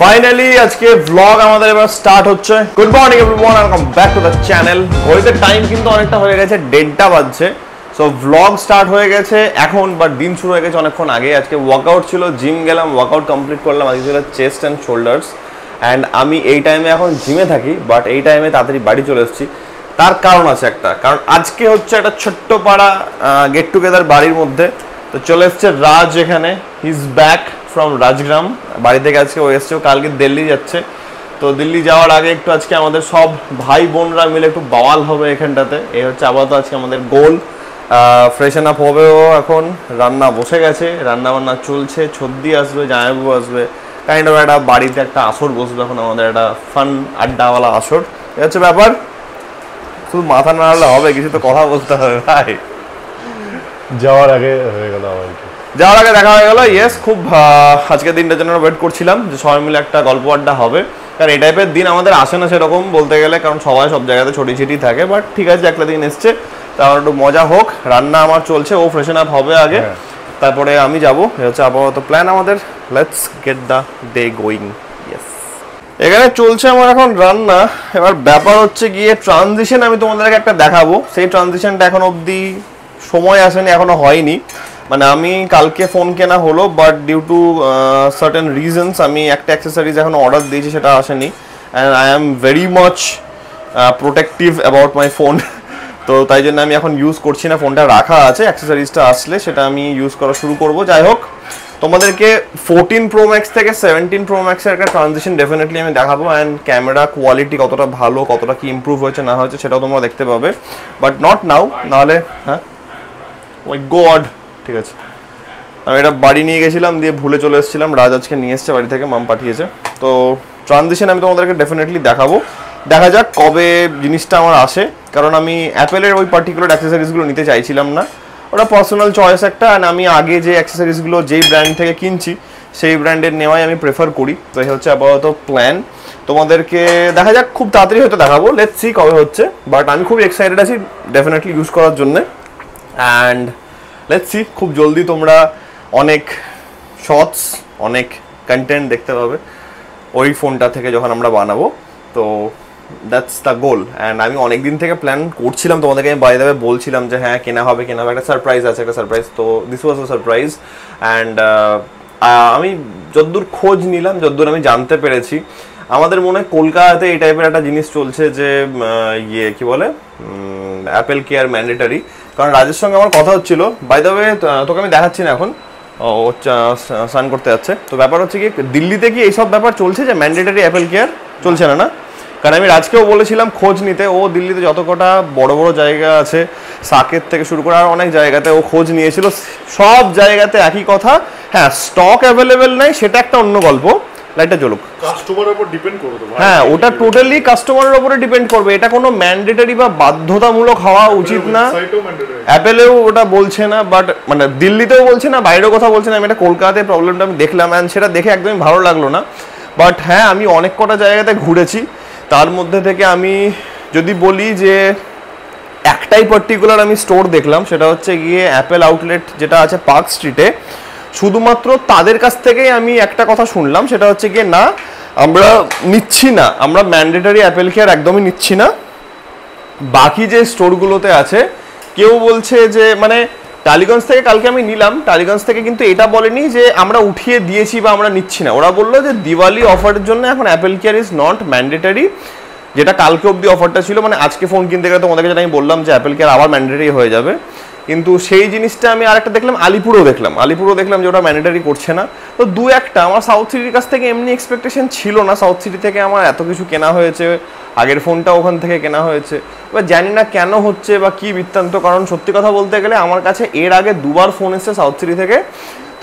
Finally আজকে blog আমাদের এবার স্টার্ট হচ্ছে। Good morning everyone, welcome back to the channel. ঘড়িতে টাইম কিন্তু অনেকটা হয়ে গেছে, 1:30 বাজছে। সো ব্লগ স্টার্ট হয়ে গেছে এখন, বাট দিন শুরু হয়ে গেছে অনেকক্ষণ আগে। আজকে ওয়ার্কআউট ছিল, জিম গেলাম, ওয়ার্কআউট কমপ্লিট করলাম। আজকে ছিল চেস্ট অ্যান্ড শোল্ডার্স। অ্যান্ড আমি এই টাইমে এখন জিমে থাকি, বাট এই টাইমে তাড়াতাড়ি বাড়ি চলে এসেছি। তার কারণ আছে একটা, কারণ আজকে হচ্ছে একটা ছোট্ট পাড়া গেট টুগেদার বাড়ির মধ্যে। তো চলে এসছে রাজ এখানে, he is back from Rajgram. বাড়ি থেকে আজকে ও এসছে, কালকে দিল্লি যাচ্ছে। তো দিল্লি যাওয়ার আগে একটু আজকে আমাদের সব ভাই বোনরা মিলে একটু বাওয়াল হবে এখানটাতে। এই হচ্ছে আপাতত আজকে আমাদের গোল। ফ্রেশন আপ হবে ও এখন, রান্না বসে গেছে, রান্না বান্না চলছে, ছদ্দি আসবে, জামাইবাবু আসবে, কাইন্ড অফ একটা বাড়িতে একটা আসর বসবে এখন, আমাদের একটা ফান আড্ডাওয়ালা আসর। এই হচ্ছে ব্যাপার। শুধু মাথা নাড়ালে হবে, কিছু তো কথা বলতে হবে ভাই। যাওয়ার আগে হয়ে গেল আমার, যাওয়ার আগে দেখা হয়ে গেল। ইয়েস, খুব আজকের দিনটার জন্য ওয়েট করছিলাম যে সবাই মিলে একটা গল্প আড্ডা হবে। কারণ এই টাইপের দিন আমাদের আসে না সেরকম বলতে গেলে, কারণ সবাই সব জায়গাতে ছড়িয়ে ছিটিয়ে থাকে। বাট ঠিক আছে, একটা দিন এসছে, তারপর একটু মজা হোক। রান্না আমার চলছে, ও ফ্রেশন আপ হবে আগে, তারপরে আমি যাবো। এ হচ্ছে আপাতত প্ল্যান আমাদের। Let's get the day going. Yes, এখানে চলছে আমার এখন রান্না। এবার ব্যাপার হচ্ছে গিয়ে ট্রানজিশন আমি তোমাদেরকে একটা দেখাবো। সেই ট্রানজিশনটা এখন অবধি সময় আসেনি, এখনো হয়নি। মানে আমি কালকে ফোন কেনা হলো, but due to certain reasons আমি একটা অ্যাক্সেসরিজ এখন অর্ডার দিয়েছি, সেটা আসেনি। And I am very much protective about my phone. তো তাই জন্য আমি এখন ইউজ করছি না, ফোনটা রাখা আছে। অ্যাক্সেসরিজটা আসলে সেটা আমি ইউজ করা শুরু করব। যাই হোক, তোমাদেরকে 14 Pro Max থেকে 17 Pro Max এর একটা ট্রানজিশন ডেফিনেটলি আমি দেখাবো। অ্যান্ড ক্যামেরা কোয়ালিটি কতটা ভালো, কতটা কি ইমপ্রুভ হয়েছে না হয়েছে সেটাও তোমরা দেখতে পাবে, বাট নট নাও। নাহলে হ্যাঁ, ওই গড, ঠিক আছে। আমি এটা বাড়ি নিয়ে গেছিলাম, দিয়ে ভুলে চলে এসেছিলাম। রাজ আজকে নিয়ে এসছে বাড়ি থেকে, মাম পাঠিয়েছে। তো ট্রানজিশন আমি তোমাদেরকে ডেফিনেটলি দেখাবো। দেখা যাক কবে জিনিসটা আমার আসে, কারণ আমি অ্যাপেলের ওই পার্টিকুলার অ্যাক্সেসরিজগুলো নিতে চাইছিলাম না। ওটা পার্সোনাল চয়েস একটা, অ্যান্ড আমি আগে যে অ্যাক্সেসরিজগুলো যেই ব্র্যান্ড থেকে কিনছি সেই ব্র্যান্ডের নেওয়াই আমি প্রেফার করি। তো এই হচ্ছে আপাতত প্ল্যান। তোমাদেরকে দেখা যাক, খুব তাড়াতাড়ি হয়তো দেখাবো, লেটস সি কবে হচ্ছে। বাট আমি খুব এক্সাইটেড আছি ডেফিনেটলি ইউজ করার জন্যে। অ্যান্ড লেটস সি, খুব জলদি তোমরা অনেক শর্টস, অনেক কন্টেন্ট দেখতে পাবে ওই ফোনটা থেকে যখন আমরা বানাবো। তো দ্যাটস দ্য গোল। অ্যান্ড আমি অনেক দিন থেকে প্ল্যান করছিলাম, তোমাদেরকে আমি বাই দ্য ওয়ে বলছিলাম যে হ্যাঁ কেনা হবে, একটা সারপ্রাইজ আছে, একটা সারপ্রাইজ। তো this was a surprise. And আমি যতদূর খোঁজ নিলাম, যতদূর আমি জানতে পেরেছি, আমাদের মনে হয় কলকাতাতে এই টাইপের একটা জিনিস চলছে যে ইয়ে কী বলে, অ্যাপেল কেয়ার ম্যান্ডেটারি। কারণ রাজের সঙ্গে আমার কথা হচ্ছিল, বাই দ্য ওয়ে তোকে আমি দেখাচ্ছি না এখন, ও স্নান করতে যাচ্ছে। তো ব্যাপার হচ্ছে কি, দিল্লিতে কি এইসব ব্যাপার চলছে যে ম্যান্ডেটারি অ্যাপেল কেয়ার চলছে না? না, কারণ আমি রাজকেও বলেছিলাম খোঁজ নিতে। ও দিল্লিতে যত কটা বড় বড় জায়গা আছে, সাকেত থেকে শুরু করে আর অনেক জায়গাতে ও খোঁজ নিয়েছিল, সব জায়গাতে একই কথা। হ্যাঁ, স্টক অ্যাভেলেবেল নাই সেটা একটা অন্য গল্প, লাইটটা জ্বলুক। কাস্টমারের উপর ডিপেন্ড করবে। হ্যাঁ, ওটা টোটালি কাস্টমারের উপরে ডিপেন্ড করবে। এটা কোনো ম্যান্ডেটারি বা বাধ্যতামূলক হওয়া উচিত না। অ্যাপেলেও ওটা বলছে না, বাট মানে দিল্লিতেও বলছে না, বাইরেও কথা বলছে না। আমি এটা কলকাতাতে প্রবলেমটা আমি দেখলাম, অ্যান্ড সেটা দেখে একদমই ভালো লাগলো না। বাট হ্যাঁ, আমি অনেক কটা জায়গাতে ঘুরেছি, তার মধ্যে থেকে আমি যদি বলি যে একটাই পার্টিকুলার আমি স্টোর দেখলাম, সেটা হচ্ছে গিয়ে অ্যাপেল আউটলেট যেটা আছে পার্ক স্ট্রিটে। শুধুমাত্র তাদের কাছ থেকেই আমি একটা কথা শুনলাম, সেটা হচ্ছে গিয়ে না, আমরা নিচ্ছি না, আমরা ম্যান্ডেটারি অ্যাপেল কেয়ার একদমই নিচ্ছি না। বাকি যে স্টোরগুলোতে আছে কেউ বলছে যে, মানে টালিগঞ্জ থেকে কালকে আমি নিলাম, টালিগঞ্জ থেকে কিন্তু এটা বলেনি যে আমরা উঠিয়ে দিয়েছি বা আমরা নিচ্ছি না। ওরা বললো যে দিওয়ালি অফারের জন্য এখন Apple care is not mandatory, যেটা কালকে অবধি অফারটা ছিল। মানে আজকে ফোন কিনতে গেলে তোমাদেরকে যেটা আমি বললাম যে অ্যাপেল কেয়ার আবার ম্যান্ডেটারি হয়ে যাবে, কিন্তু সেই জিনিসটা আমি আরেকটা দেখলাম, আলিপুরও দেখলাম যে ওটা ম্যান্ডেটারি করছে না। তো দু একটা আমার সাউথ সিটির কাছ থেকে এমনি এক্সপেকটেশন ছিল না, সাউথ সিটি থেকে আমার এত কিছু কেনা হয়েছে, আগের ফোনটা ওখান থেকে কেনা হয়েছে। এবার জানি না কেন হচ্ছে বা কী বৃত্তান্ত, কারণ সত্যি কথা বলতে গেলে আমার কাছে এর আগে দুবার ফোন এসেছে সাউথ সিটি থেকে।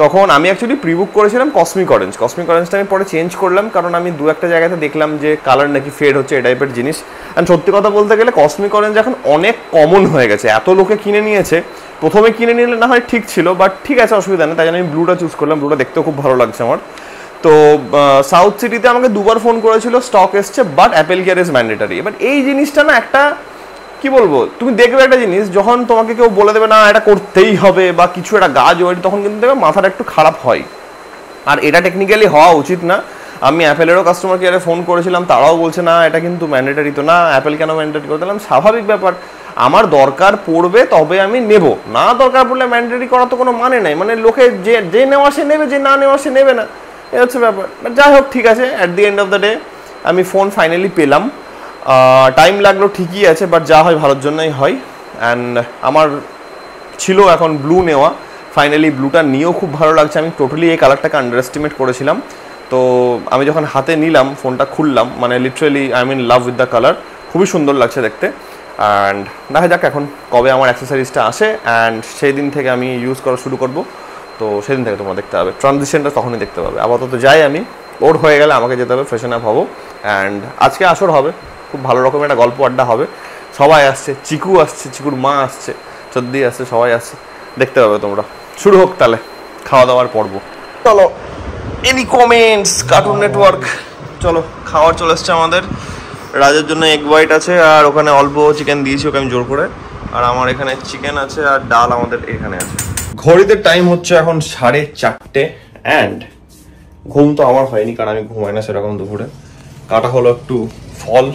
তখন আমি অ্যাকচুয়ালি প্রিবুক করেছিলাম কসমিক অরেঞ্জটা আমি পরে চেঞ্জ করলাম, কারণ আমি দু একটা জায়গাতে দেখলাম যে কালার নাকি ফেড হচ্ছে, এই টাইপের জিনিস। অ্যান্ড সত্যি কথা বলতে গেলে কসমিক অরেঞ্জ এখন অনেক কমন হয়ে গেছে, এত লোকে কিনে নিয়েছে। প্রথমে কিনে নিলে না হয় ঠিক ছিল, বাট ঠিক আছে, অসুবিধা নেই। তাই জন্য আমি ব্লুটা চুজ করলাম, ব্লুটা দেখতেও খুব ভালো লাগছে আমার। তো সাউথ সিটিতে আমাকে দুবার ফোন করেছিল, স্টক এসছে, but Apple care is mandatory. এবার এই জিনিসটা না একটা কি বলবো, তুমি দেখবে একটা জিনিস যখন তোমাকে কেউ বলে দেবে না এটা করতেই হবে বা কিছু একটা গাছ ওই, তখন কিন্তু দেখবে মাথাটা একটু খারাপ হয়। আর এটা টেকনিক্যালি হওয়া উচিত না। আমি অ্যাপেলেরও কাস্টমার কেয়ারে ফোন করেছিলাম, তারাও বলছে না এটা কিন্তু ম্যান্ডেটারি তো না, অ্যাপেল কেন ম্যান্ডেটারি করে দিলাম? স্বাভাবিক ব্যাপার, আমার দরকার পড়বে তবে আমি নেব, না দরকার পড়লে ম্যান্ডেটারি করার তো কোনো মানে নাই। মানে লোকে যে নেওয়া সে নেবে, যে না নেওয়া সে নেবে না, এ হচ্ছে ব্যাপার। যাই হোক ঠিক আছে, at the end of the day আমি ফোন ফাইনালি পেলাম। টাইম লাগলো ঠিকই আছে, বাট যা হয় ভালোর জন্যই হয়। অ্যান্ড আমার ছিল এখন ব্লু নেওয়া, ফাইনালি ব্লুটা নিয়েও খুব ভালো লাগছে। আমি টোটালি এই কালারটাকে আন্ডার এস্টিমেট করেছিলাম, তো আমি যখন হাতে নিলাম ফোনটা খুললাম, মানে literally I am in love with the colour, খুবই সুন্দর লাগছে দেখতে। অ্যান্ড দেখা যাক এখন কবে আমার অ্যাক্সেসরিজটা আসে, অ্যান্ড সেই দিন থেকে আমি ইউজ করা শুরু করব। তো সেদিন থেকে তোমরা দেখতে পাবে, ট্রানজিশনটা তখনই দেখতে পাবে। আপাতত যাই আমি, ওর হয়ে গেলে আমাকে যেতে হবে, ফ্রেশন আপ হবো। অ্যান্ড আজকে আসর হবে, খুব ভালো রকমের একটা গল্প আড্ডা হবে, সবাই আসছে, চিকু আসছে, চিকুর মা আসছে, চদ্দি আসছে, সবাই আসছে, দেখতে পাবে তোমরা। শুরু হোক তাহলে খাওয়া দাওয়ার পর্ব। চলো, এনি কমেন্টস কার্টুন নেটওয়ার্ক, চলো খাওয়ার চলে এসছে আমাদের। রাজের জন্য এগ হোয়াইট আছে, আর ওখানে অল্প চিকেন দিয়েছি ওকে আমি জোর করে, আর আমার এখানে চিকেন আছে, আর ডাল আমাদের এখানে আছে। ঘড়িতে টাইম হচ্ছে এখন 4:30, অ্যান্ড ঘুম তো আমার হয়নি, কারণ আমি ঘুমাই না সেরকম দুপুরে। কাটা হলো একটু ফল,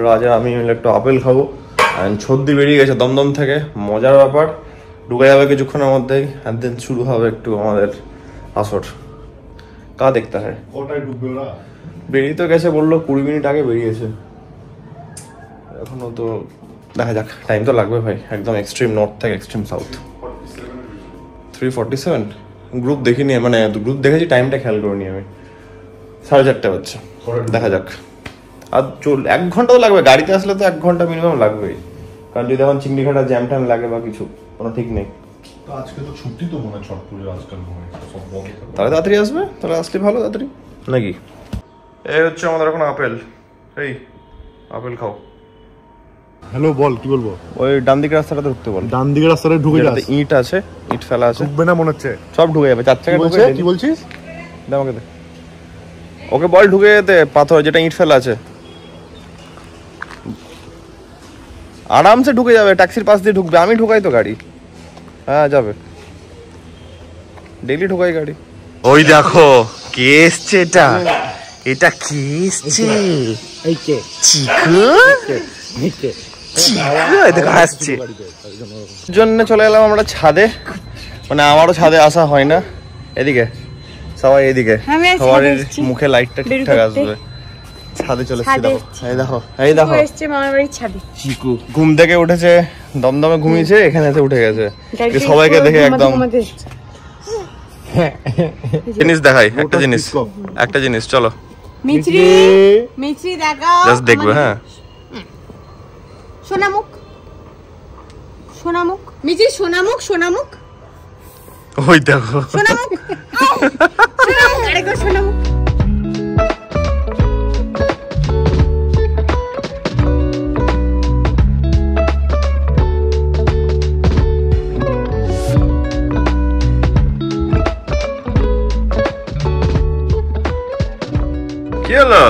রাজা আমি মিলে একটু আপেল খাবো, অ্যান্ড সর্দি বেরিয়ে গেছে দমদম থেকে, মজার ব্যাপার। ঢুকে যাবে কিছুক্ষণের মধ্যেই, অ্যান্ড দেন শুরু হবে একটু আমাদের আসর। কা দেখতে হয় বেরিয়ে তো গেছে, বললো 20 মিনিট আগে বেরিয়েছে, এখনো তো দেখা যাক, টাইম তো লাগবে ভাই। একদম এক্সট্রিম নর্থ থেকে এক্সট্রিম সাউথ। 3:47 গ্রুপ দেখিনি, মানে গ্রুপ দেখেছি, টাইমটা খেয়াল করিনি আমি। 4:30 হচ্ছে, দেখা যাক। আর 1 ঘন্টা তো লাগবে, গাড়িতে আসলে তো 1 ঘন্টা মিনিমাম লাগবেই, কারণ যদি এখন চিংড়িঘাটা জ্যাম ট্যাম লাগে বা কিছু, কোনো ঠিক নেই। আজকে তো ছুটি তো মনে হয়, ছট পুজো আজকাল মনে হয় সব বন্ধ। তাহলে তাড়াতাড়ি আসবে, তাহলে আসলে ভালো তাড়াতাড়ি নাকি। এই হচ্ছে আমাদের এখন আপেল, এই আপেল খাও। হ্যালো, বল কি বলবো? ওই ডান দিকের রাস্তাটাতে ঢুকতে বল। ডান দিকের রাস্তাটা ঢুকে যাস, ইট আছে, ইট ফেলা আছে, ঢুকবে না মনে হচ্ছে, সব ঢুকে যাবে। 4 চাকা ঢুকে, কি বলছিস? দে আমাকে দে, ওকে বল ঢুকে যেতে, পাথর যেটা ইট ফেলা আছে আরামসে ঢুকে যাবে, ট্যাক্সির পাশ দিয়ে ঢুকবে। আমি ঢুকাই তো গাড়ি, হ্যাঁ যাবে, ডেইলি ঢুকাই গাড়ি। ওই দেখো কে এসছে, এটা এটা কে এসছে, জন্য চলে এলাম আমরা ছাদে, মানে আমারও ছাদে আসা হয় না। এদিকে সবাই, এদিকে সবার মুখে লাইটটা ঠিকঠাক আসবে। ছাদে চলে এসেছি, দেখো এই দেখো, এই দেখো চিকু ঘুম থেকে উঠেছে, দমদমে ঘুমিয়েছে, এখানে এসে উঠে গেছে। সবাইকে দেখে একদম জিনিস দেখাই, একটা জিনিস চলো মিছরি মিছরি দেখাও, জাস্ট দেখবে। হ্যাঁ সোনামুখ সোনামুখ, মিছরি সোনামুখ সোনামুখ, ওই দেখো সোনামুখ সোনামুখ, আরেকবার সোনামুখ। কি হলো?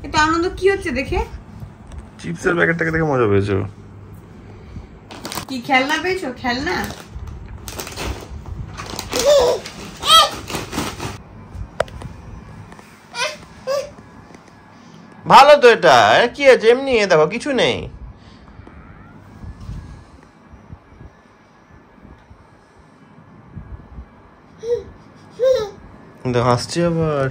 এটা আনন্দ কি হচ্ছে দেখে? চিপসের প্যাকেটটাকে দেখে মজা পেয়েছো? কি খেলনা পেয়েছো? খেলনা ভালো তো, এটা কি আছে এমনি, দেখো কিছু নেই। হাসছি আবার।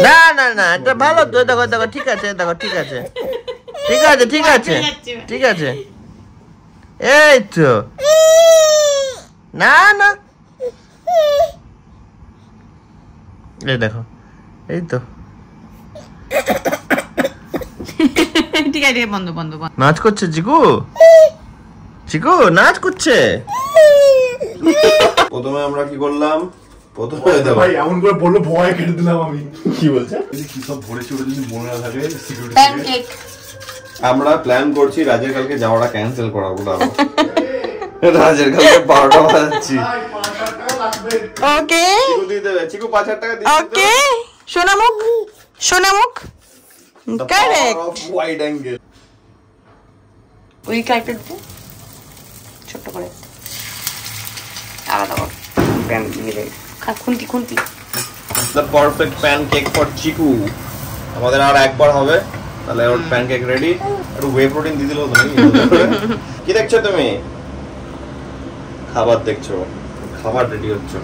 না না না, এটা ভালো তো, দেখো দেখো, ঠিক আছে, দেখো ঠিক আছে, ঠিক আছে, ঠিক আছে, ঠিক আছে, এই তো। না না, এই দেখো, এই তো ঠিক আছে, বন্ধ বন্ধ বন্ধ। নাচ করছে চিকু, চিকু নাচ করছে। প্রথমে আমরা কি করলাম, প্রথমে ভাই এমন করে বললো, ভয় কেটে দিলাম আমি। কি বলছে? কি সব ভরেছে, ওটা যদি মনে না থাকে সিকিউরিটি। প্যানকেক আমরা প্ল্যান করছি রাজের কালকে যাওয়াটা ক্যান্সেল করাবো। রাজের কালকে 12টা বাজাচ্ছি, ওকে চিকু দিয়ে দেবে, চিকু 5,000 টাকা দিয়ে ওকে সোনামুখ সোনামুখ কারেক্ট ওয়াইড অ্যাঙ্গেল। ওই ক্যারেক্টার ছোট করে আলাদা কর প্যান মিলে খুন্তি খুন্তি দ্য পারফেক্ট প্যানকেক ফর চিকু। আমাদের আর একবার হবে, তাহলে ওর প্যানকেক রেডি। একটু ওয়ে প্রোটিন দিয়ে দিলো তুমি। কি দেখছো তুমি? খাবার দেখছো, খাবার রেডি হচ্ছে।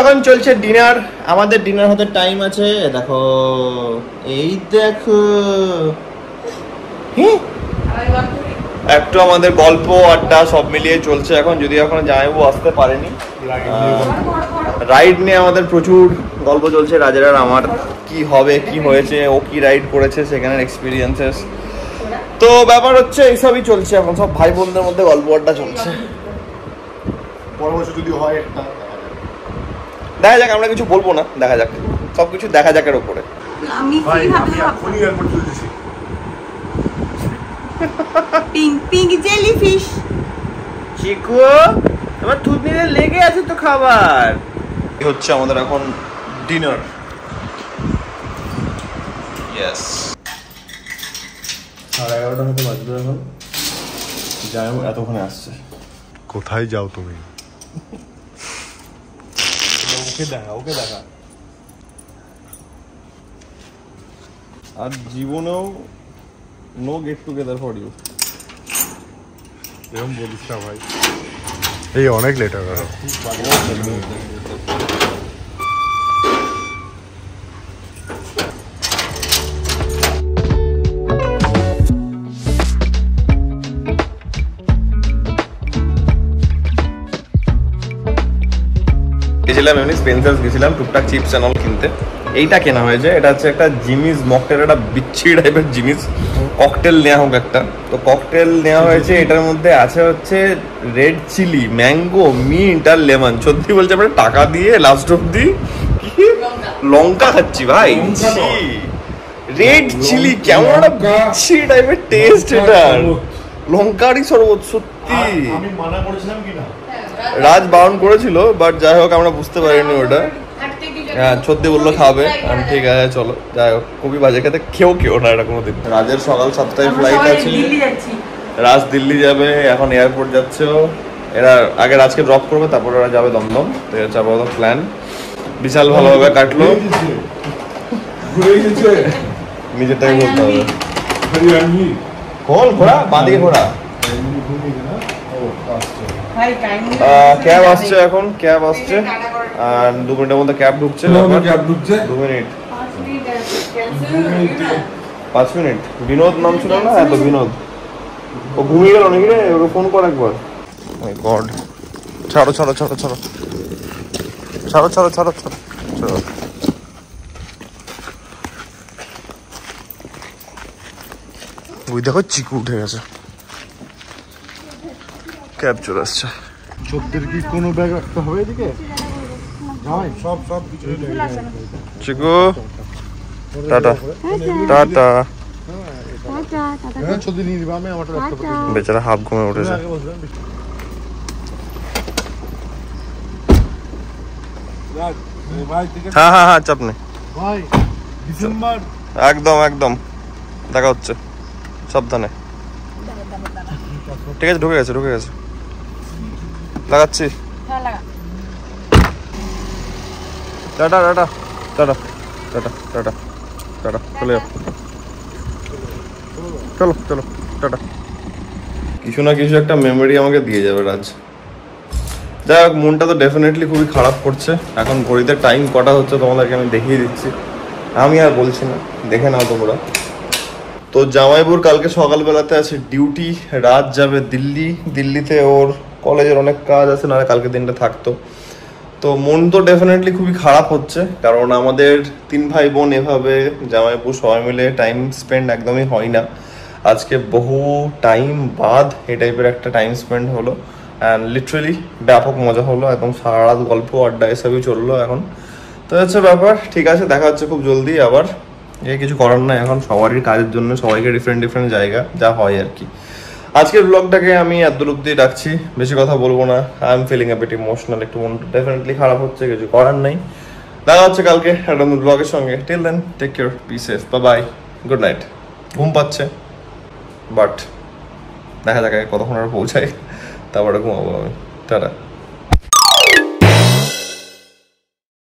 এখন চলছে ডিনার, আমাদের ডিনার হতে টাইম আছে। দেখো এই দেখো একটু আমাদের গল্প আড্ডা সব মিলিয়ে চলছে এখন, যদি এখনো জামাইবাবু আসতে পারেনি। রাইড নিয়ে আমাদের প্রচুর গল্প চলছে রাজের আর আমার, কি হবে কি হয়েছে, ও কি রাইড করেছে সেখানের এক্সপিরিয়েন্সেস। তো ব্যাপার হচ্ছে এইসবই চলছে এখন, সব ভাই বোনদের মধ্যে গল্প আড্ডা চলছে। পরামর্শ যদি হয় একটা দেখা যাক, আমরা কিছু বলবো না, দেখা যাক, সবকিছু দেখা যাকের ওপরে। আমি ভাই কি আমি ভাবলাম এখনই এয়ারপোর্ট চলতেছি। পিঙ্ক পিঙ্ক জেলিফিশ চিকু তোমার থুতনিতে লেগে আছে তো খাবার। এই হচ্ছে আমাদের এখন ডিনার। ইয়েস 11:30 মতো বাজবে এখন, যাই এতক্ষণে আসছে। কোথায় যাও তুমি? ওকে দেখা, ওকে দেখা। আর জীবনেও no get together for you. এরকম বলিস না ভাই, এই অনেক লেট হয়ে গেল। গেছিলাম এমনি স্পেন্সার্স গেছিলাম টুকটাক চিপস অ্যান্ড অল কিনতে। এইটা কেনা হয়েছে, এটা হচ্ছে একটা জিমিস মকটেল, একটা বিচ্ছি টাইপের জিনিস। ককটেল নেওয়া হোক একটা, তো ককটেল নেওয়া হয়েছে। এটার মধ্যে আছে হচ্ছে রেড চিলি, ম্যাঙ্গো, মিন্ট আর লেমন। সত্যি বলছে আমরা টাকা দিয়ে লাস্ট অব্দি লঙ্কা খাচ্ছি ভাই। রেড চিলি কেমন একটা বিচ্ছি টাইপের টেস্ট এটার, লঙ্কারই শরবত। সত্যি আমি মানা করেছিলাম কিনা? রাজ বারণ করেছিল, বাট যাই হোক আমরা বুঝতে পারিনি ওটা। হ্যাঁ সত্যি বললো খাবে, আমি ঠিক আছে চলো। যাই হোক খুবই বাজে খেতে, কেউ না এটা কোনোদিন। রাজের সকাল 7টায় ফ্লাইট আছে, রাজ দিল্লি যাবে, এখন এয়ারপোর্ট যাচ্ছে ও। এরা আগে রাজকে ড্রপ করবে, তারপর ওরা যাবে দমদম। তো এটা আপাতত প্ল্যান, বিশাল ভালোভাবে কাটলো। নিজেরটাই বলতে হবে। খোল ঘোড়া, বাঁদিকে ঘোড়া। ক্যাব আসছে এখন, ক্যাব আসছে আর 2 মিনিটের মধ্যে ক্যাব ঢুকছে। 2 মিনিট 5 মিনিট। বিনোদ নাম ছিল না এত, বিনোদ ও ঘুমিয়ে গেল নাকি রে? ওকে ফোন কর একবার। মাই গড, ছাড়ো ছাড়ো ছাড়ো ছাড়ো ছাড়ো ছাড়ো ছাড়ো ছাড়ো ছাড়ো। ওই দেখো চিকু উঠে গেছে, ক্যাব চলে আসছে। ছোটদের কি কোনো ব্যাগ রাখতে হবে এদিকে? সব কিছু চিকু টাটা টাটা। ছবি নিয়ে নিবা, আমি আমারটা রাখতে পারবো। বেচারা হাফ ঘুমে উঠেছে। হ্যাঁ হ্যাঁ হ্যাঁ চাপ নেই ভাই, ডিসেম্বর একদম একদম দেখা হচ্ছে, সাবধানে। ঠিক আছে, ঢুকে গেছে ঢুকে গেছে, লাগাচ্ছি। Tata tata tata tata tata tata, চলে যাও, চলো চলো টাটা। কিছু না কিছু একটা মেমোরি আমাকে দিয়ে যাবে রাজ। যাই হোক, মনটা তো ডেফিনেটলি খুবই খারাপ করছে। এখন ঘড়িতে টাইম কটা হচ্ছে তোমাদেরকে আমি দেখিয়ে দিচ্ছি, আমি আর বলছি না, দেখে নাও তোমরা। তো জামাইবুর কালকে সকালবেলাতে আছে ডিউটি, রাত যাবে দিল্লি। দিল্লিতে ওর কলেজের অনেক কাজ আছে, নাহলে কালকে দিনটা থাকতো। তো মন তো ডেফিনেটলি খুবই খারাপ হচ্ছে, কারণ আমাদের 3 ভাই বোন এভাবে জামাইবু সবাই মিলে টাইম স্পেন্ড একদমই হয় না। আজকে বহু টাইম বাদ এই টাইপের একটা টাইম স্পেন্ড হলো, অ্যান্ড লিটারালি ব্যাপক মজা হলো। একদম সারা রাত গল্প আড্ডা এসবই চললো এখন। তো হচ্ছে ব্যাপার, ঠিক আছে, দেখা হচ্ছে খুব জলদি আবার। কিছু করার নাই, এখন সবারই কাজের জন্য সবাইকে ডিফারেন্ট ডিফারেন্ট জায়গা, যা হয় আর কি। আজকের ব্লগটাকে আমি এত অব্দি রাখছি, বেশি কথা বলবো না। I am feeling a bit emotional, একটু মন ডেফিনেটলি খারাপ হচ্ছে, কিছু করার নেই। দেখা হচ্ছে কালকে একটা ব্লগের সঙ্গে। Till then take care, be safe, bye bye, good night. ঘুম পাচ্ছে বাট দেখা যাক কতক্ষণ আর পৌঁছায়, তারপরে ঘুমাবো আমি। টাটা।